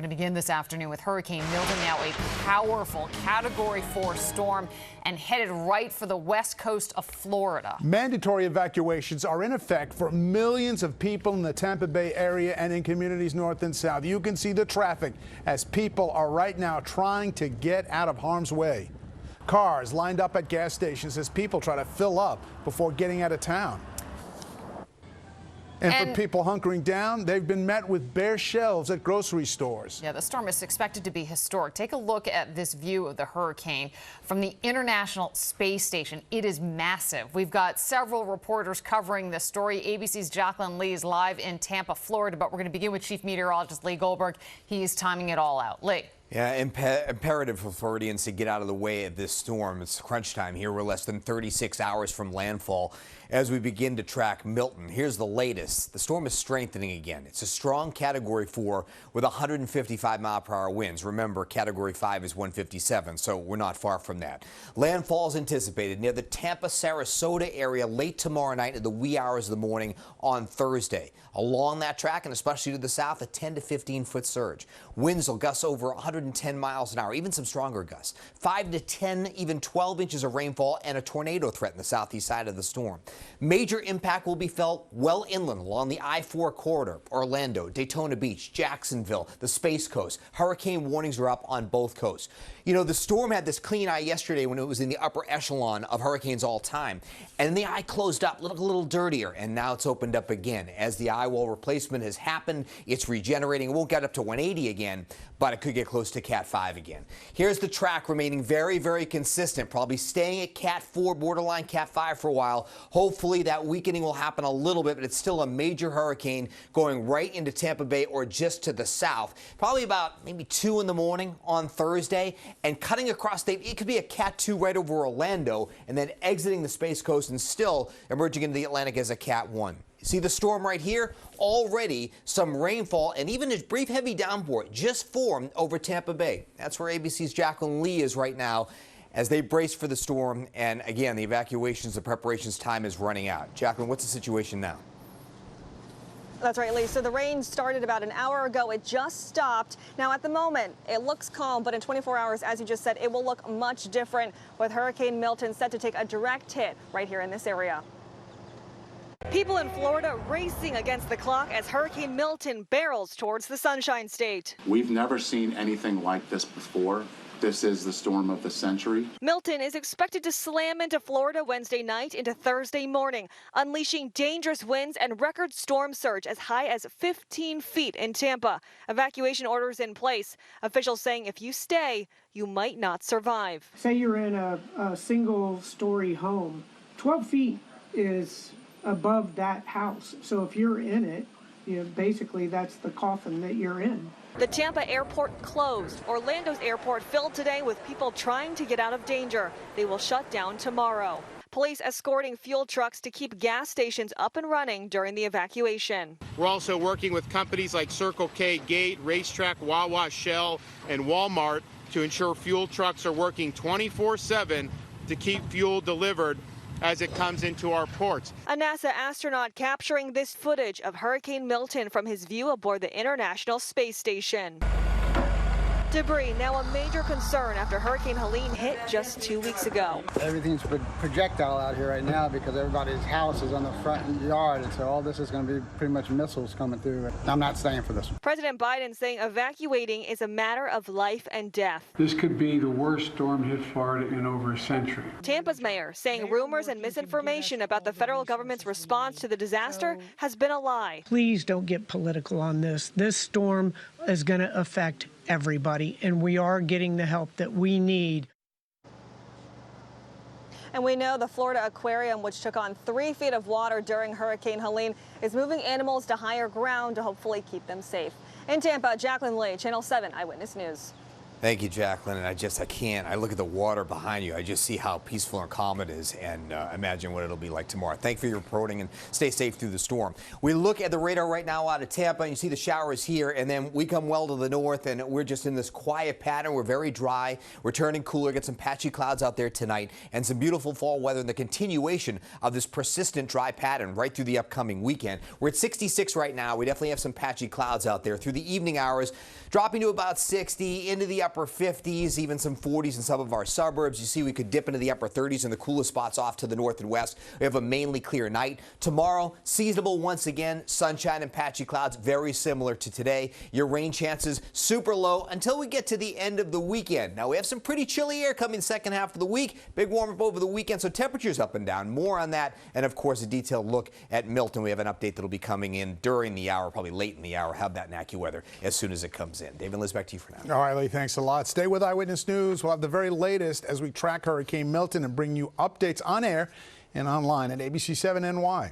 going to begin this afternoon with Hurricane Milton, now a powerful Category 4 storm and headed right for the west coast of Florida. Mandatory evacuations are in effect for millions of people in the Tampa Bay area and in communities north and south. You can see the traffic as people are right now trying to get out of harm's way. Cars lined up at gas stations as people try to fill up before getting out of town. And for people hunkering down, they've been met with bare shelves at grocery stores. Yeah, the storm is expected to be historic. Take a look at this view of the hurricane from the International Space Station. It is massive. We've got several reporters covering this story. ABC's Jaclyn Lee is live in Tampa, Florida, but we're going to begin with Chief Meteorologist Lee Goldberg. He is timing it all out. Lee. Yeah, imperative for Floridians to get out of the way of this storm. It's crunch time here. We're less than 36 hours from landfall as we begin to track Milton. Here's the latest. The storm is strengthening again. It's a strong Category 4 with 155-mile-per-hour winds. Remember, Category 5 is 157, so we're not far from that. Landfall is anticipated near the Tampa-Sarasota area late tomorrow night in the wee hours of the morning on Thursday. Along that track, and especially to the south, a 10 to 15-foot surge. Winds will gust over 110 miles an hour, even some stronger gusts. 5 to 10, even 12 inches of rainfall and a tornado threat in the southeast side of the storm. Major impact will be felt well inland along the I-4 corridor, Orlando, Daytona Beach, Jacksonville, the Space Coast. Hurricane warnings are up on both coasts. You know, the storm had this clean eye yesterday when it was in the upper echelon of hurricanes all time. And the eye closed up, looked a little dirtier, and now it's opened up again. As the eye wall replacement has happened, it's regenerating. It won't get up to 180 again, but it could get close to Cat 5 again. Here's the track remaining very, very consistent, probably staying at Cat 4, borderline Cat 5 for a while. Hopefully that weakening will happen a little bit, but it's still a major hurricane going right into Tampa Bay or just to the south. Probably about maybe 2 in the morning on Thursday and cutting across state. It could be a Cat 2 right over Orlando and then exiting the Space Coast and still emerging into the Atlantic as a Cat 1. See the storm right here? Already some rainfall and even a brief heavy downpour just formed over Tampa Bay. That's where ABC's Jaclyn Lee is right now as they brace for the storm. And again, the evacuations, the preparations time is running out. Jaclyn, what's the situation now? That's right, Lee. So the rain started about an hour ago. It just stopped. Now, at the moment, it looks calm, but in 24 hours, as you just said, it will look much different with Hurricane Milton set to take a direct hit right here in this area. People in Florida racing against the clock as Hurricane Milton barrels towards the Sunshine State. We've never seen anything like this before. This is the storm of the century. Milton is expected to slam into Florida Wednesday night into Thursday morning, unleashing dangerous winds and record storm surge as high as 15 feet in Tampa. Evacuation orders in place. Officials saying if you stay, you might not survive. Say you're in a single-story home. 12 feet is above that house. So if you're in it, basically that's the coffin that you're in. The Tampa airport closed. Orlando's airport filled today with people trying to get out of danger. They will shut down tomorrow. Police escorting fuel trucks to keep gas stations up and running during the evacuation. We're also working with companies like Circle K, Gate, Racetrack, Wawa, Shell, and Walmart to ensure fuel trucks are working 24/7 to keep fuel delivered as it comes into our ports. A NASA astronaut capturing this footage of Hurricane Milton from his view aboard the International Space Station. Debris now a major concern after Hurricane Helene hit just 2 weeks ago. Everything's projectile out here right now because everybody's house is on the front yard, and so all this is going to be pretty much missiles coming through. I'm not staying for this one. President Biden saying evacuating is a matter of life and death. This could be the worst storm hit Florida in over a century. Tampa's mayor saying rumors and misinformation about the federal government's response to the disaster has been a lie. Please don't get political on this. This storm is going to affect everybody, and we are getting the help that we need. And we know the Florida Aquarium, which took on 3 feet of water during Hurricane Helene, is moving animals to higher ground to hopefully keep them safe. In Tampa, Jaclyn Lee, Channel 7 Eyewitness News. Thank you, Jaclyn. And I can't. I look at the water behind you. I just see how peaceful and calm it is, and imagine what it'll be like tomorrow. Thank you for your reporting, and stay safe through the storm. We look at the radar right now out of Tampa, and you see the showers here, and then we come well to the north, and we're just in this quiet pattern. We're very dry. We're turning cooler. Get some patchy clouds out there tonight, and some beautiful fall weather, and the continuation of this persistent dry pattern right through the upcoming weekend. We're at 66 right now. We definitely have some patchy clouds out there through the evening hours, dropping to about 60, into the upper 50s, even some 40s in some of our suburbs. You see we could dip into the upper 30s in the coolest spots off to the north and west. We have a mainly clear night. Tomorrow, seasonable once again, sunshine and patchy clouds, very similar to today. Your rain chances super low until we get to the end of the weekend. Now we have some pretty chilly air coming second half of the week. Big warm up over the weekend, so temperatures up and down. More on that, and of course a detailed look at Milton. We have an update that'll be coming in during the hour, probably late in the hour. Have that in AccuWeather as soon as it comes in. David, Liz, back to you for now. All right, Lee, thanks a lot. Stay with Eyewitness News. We'll have the very latest as we track Hurricane Milton and bring you updates on air and online at ABC7NY.